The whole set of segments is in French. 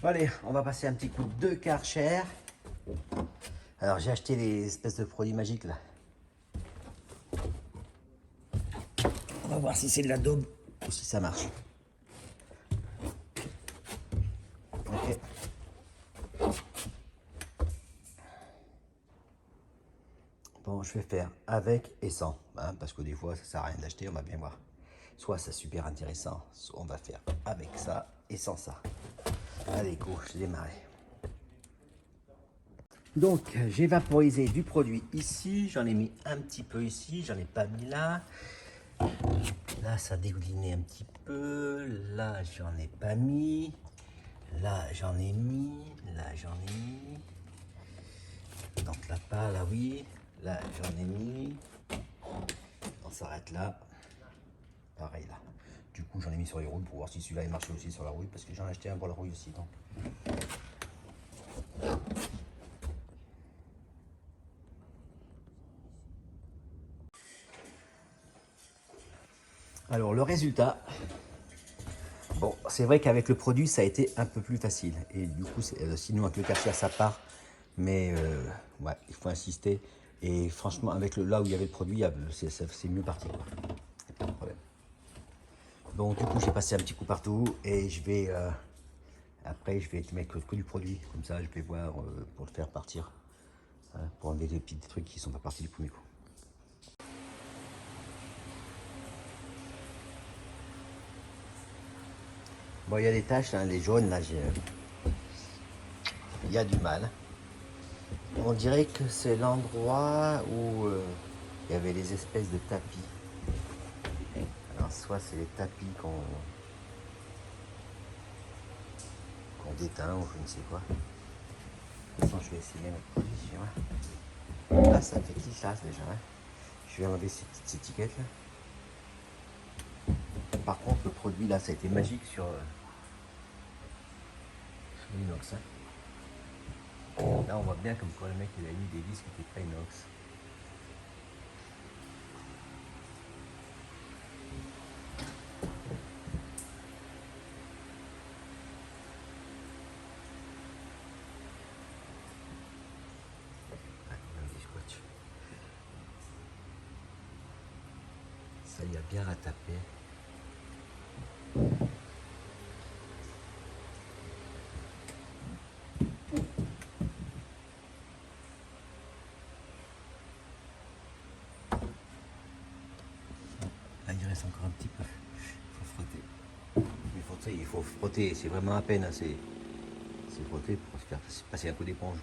Bon, allez, on va passer un petit coup de Karcher. Alors j'ai acheté les espèces de produits magiques là. On va voir si c'est de la daube ou si ça marche. Ok. Bon, je vais faire avec et sans, hein, parce que des fois ça sert à rien d'acheter, on va bien voir. Soit c'est super intéressant, soit on va faire avec ça et sans ça. Allez, go, je démarre. Donc, j'ai vaporisé du produit ici, j'en ai mis un petit peu ici, j'en ai pas mis là. Là, ça a dégouliné un petit peu, là, j'en ai pas mis. Là, j'en ai mis, là, j'en ai mis. Donc là, pas, là, oui. Là, j'en ai mis. On s'arrête là. Pareil, là. Du coup, j'en ai mis sur les rouilles pour voir si celui-là, il marche aussi sur la rouille, parce que j'en ai acheté un pour la rouille aussi, donc. Alors, le résultat, bon, c'est vrai qu'avec le produit, ça a été un peu plus facile. Et du coup, sinon, avec le Karcher, ça part. Mais ouais, il faut insister. Et franchement, avec là où il y avait le produit, c'est mieux parti. Pas de problème. Bon, du coup, j'ai passé un petit coup partout. Et je vais, après, je vais mettre que du produit. Comme ça, je vais voir pour le faire partir. Hein, pour enlever les petits trucs qui ne sont pas partis du premier coup. Bon, il y a des taches, hein, les jaunes, là, il y a du mal. On dirait que c'est l'endroit où il y avait les espèces de tapis. Alors, soit c'est les tapis qu'on déteint ou je ne sais quoi. De toute façon, je vais essayer notre produit sur. Là, ça fait qui chasse déjà. Hein. Je vais enlever ces petites étiquettes là. Par contre, le produit là, ça a été magique sur l'inox. Hein. Là, on voit bien comme quoi le mec il a mis des vis qui n'étaient pas inox. Ah, on a du scotch. Ça y a bien rattrapé. Là, il reste encore un petit peu. Il faut frotter. Il faut frotter, c'est vraiment à peine. Hein, c'est frotter pour se faire passer un coup d'éponge.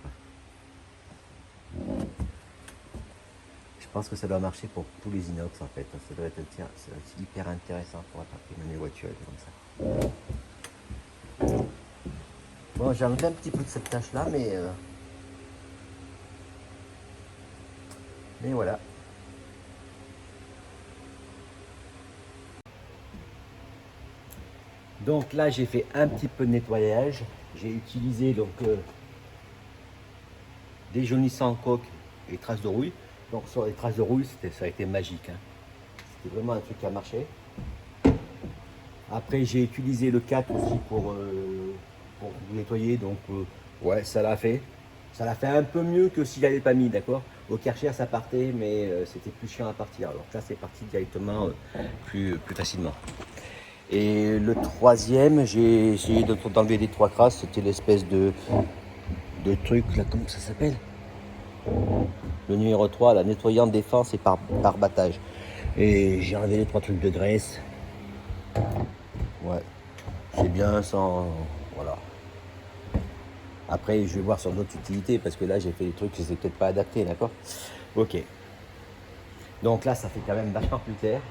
Je pense que ça doit marcher pour tous les inox en fait. Ça doit être, tiens, c'est hyper intéressant pour attaquer même les voitures comme ça. Bon, j'ai enlevé un petit peu de cette tâche là, mais voilà. Donc là, j'ai fait un petit peu de nettoyage. J'ai utilisé donc des jaunissants coque et traces de rouille. Donc sur les traces de rouille, ça a été magique. Hein. C'était vraiment un truc qui a marché. Après, j'ai utilisé le 4 aussi pour nettoyer. Donc ouais, ça l'a fait. Ça l'a fait un peu mieux que si j'avais pas mis, d'accord. Au Karcher, ça partait, mais c'était plus chiant à partir. Alors là, c'est parti directement plus facilement. Et le troisième, j'ai essayé d'enlever les trois crasses. C'était l'espèce de truc, là, comment ça s'appelle? Le numéro 3, la nettoyant défense et par battage. Et j'ai enlevé les trois trucs de graisse. Ouais, c'est bien sans... Voilà. Après, je vais voir sur d'autres utilités, parce que là, j'ai fait des trucs qui n'étaient peut-être pas adaptés, d'accord? Ok. Donc là, ça fait quand même vachement plus clair.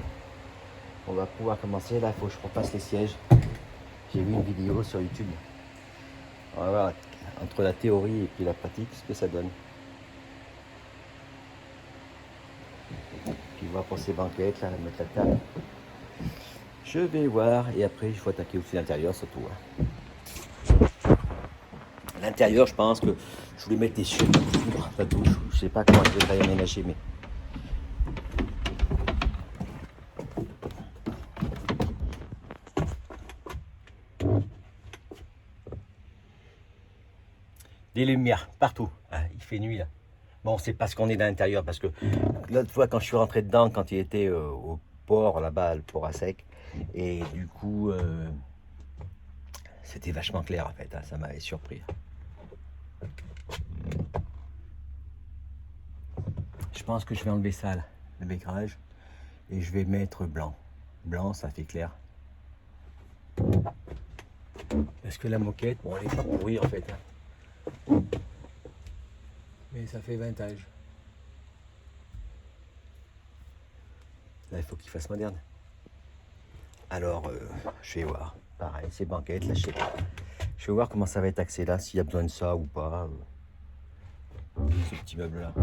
On va pouvoir commencer. Là, il faut que je repasse les sièges. J'ai vu une vidéo sur YouTube. On va voir entre la théorie et puis la pratique ce que ça donne. Puis voir pour ces banquettes, là, mettre la table. Je vais voir et après, il faut attaquer aussi l'intérieur surtout. Hein. L'intérieur, je pense que je voulais mettre des chutes de poudre, pas de douche. Je sais pas comment je vais aménager, mais. Des lumières partout. Ah, il fait nuit là. Bon, c'est parce qu'on est dans l'intérieur, parce que l'autre fois quand je suis rentré dedans, quand il était au port là-bas, le port à sec, et du coup, c'était vachement clair en fait, hein, ça m'avait surpris. Je pense que je vais enlever ça, là, le éclairage, et je vais mettre blanc. Blanc, ça fait clair. Parce que la moquette, bon, elle est pas pourrie en fait. Hein. Mais ça fait vintage. Là, il faut qu'il fasse moderne. Alors, je vais voir. Pareil, c'est banquette, là, je sais pas. Je vais voir comment ça va être axé là, s'il y a besoin de ça ou pas. Ce petit meuble là.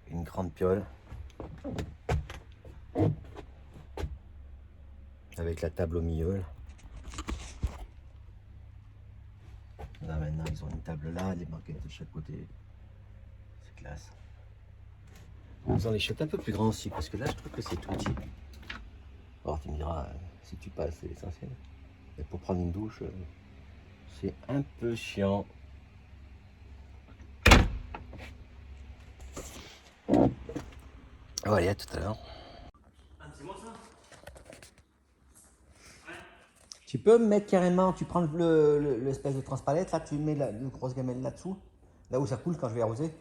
Une grande piole. Avec la table au milieu. Là maintenant ils ont une table là, les banquettes de chaque côté. C'est classe. Ils ont des chiottes un peu plus grands aussi, parce que là je trouve que c'est tout petit. Alors tu me diras, si tu passes, c'est l'essentiel. Mais pour prendre une douche, c'est un peu chiant. Allez, à tout à l'heure. C'est moi ça? Tu peux me mettre carrément, tu prends l'espèce de transpalette, là tu mets la grosse gamelle là-dessous, là où ça coule quand je vais arroser.